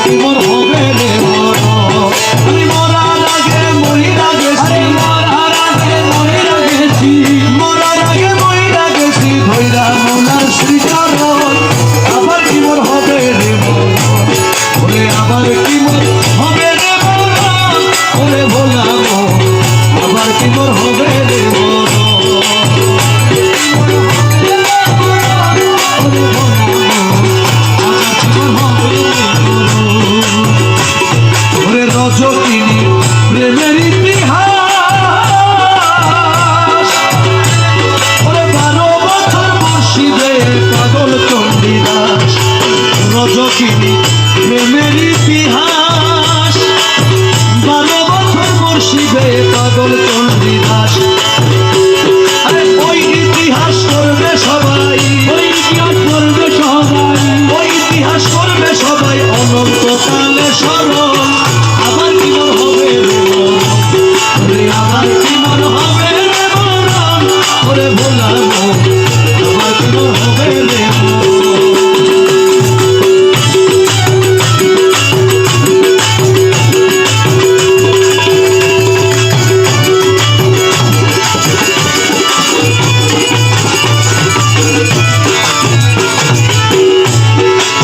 কি মোর হবে রে মরণ আমি মরার আগে মইরা গেছি মরার আগে মইরা গেছি মরার আগে মইরা গেছি ধইরা মোলার শ্রীচরণ আবার কি মোর হবে রে মরণ ওরে আবার কি মোর হবে রে মরণ ওরে ভোলামো আবার কি মোর হবে রে মরণ রজকিনী প্রেমের ইতিহাস 12 বছর মুর্শিদে পাগল চণ্ডীদাস রজকিনী প্রেমের ইতিহাস 12 বছর মুর্শিদে পাগল চণ্ডীদাস ওই ইতিহাস করবে সবাই ওই ইতিহাস করবে সবাই ওই ইতিহাস করবে সবাই অনন্তকালে স্মরণ আবার কি মোর হবে রে মরণ আবার কি মোর হবে রে মরণ ওরে ভোলামো আবার কি মোর হবে রে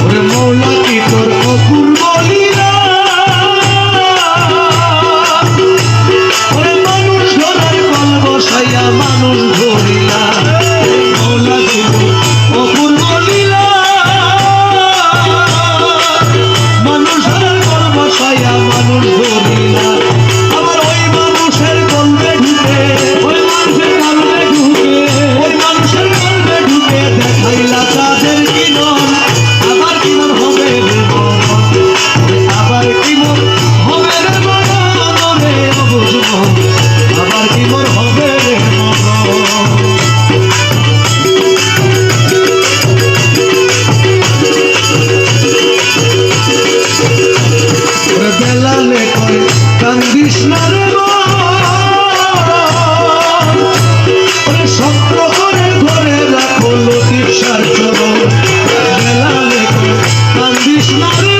ওরে মৌলা কি তোর অপুর বলিরা মানুষ ধরিলা মৌলা দিব অপুর বলিলা মানুষের কল বসাইয়া মানুষ ধরিলা আবার ওই মানুষের কলবে ঢুকে ওই মানুষের কলবে ঢুকে ওই মানুষের কলবে ঢুকে দেখাইলা তাদের কিনন আবার কি মোর হবে রে মরণ আবার কি মোর হবে রে মরণ রে বুঝবো আবার কি মোর হবে রে বেলালে কয় কান্দিস না রে স্বপ্ন করে ধরে রাখো লতিফ শাহর চরণ বেলালে কয় কান্দিস না রে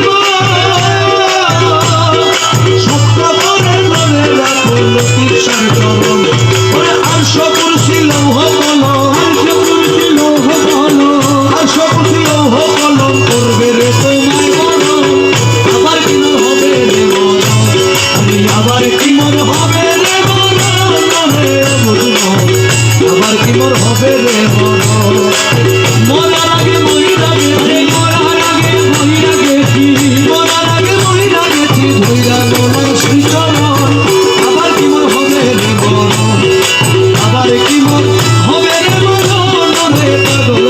স্বপ্ন করে ধরে রাখো লতিফ শাহর চরণ আরশ কুরসি লৌহ কলম আরশ কুরসি লৌহ কলম আরশ কুরসি লৌহ কলম করবে রে তোমায় মরণ আবার কি মোর হবে রে মরণ আমি আবার কি মোর হবে রে মরণ রে বুঝবো আবার কি মোর হবে রে মরণ মরার আগে মইরা গেছি মরার আগে মইরা গেছি মরার আগে মইরা গেছি ধইরা মোলার শ্রীচরণ আবার কি মোর হবে রে মরণ আবার কি মোর হবে রে মরণ রে পাগল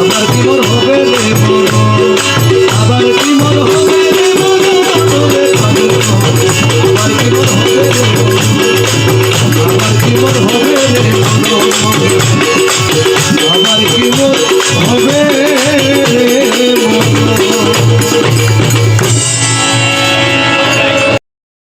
আবার কি মোর হবে রে মরণ আবার কি মোর হবে রে মরণ রে পাগল আবার কি মোর হবে রে মরণ আবার কি মোর হবে রে মরণ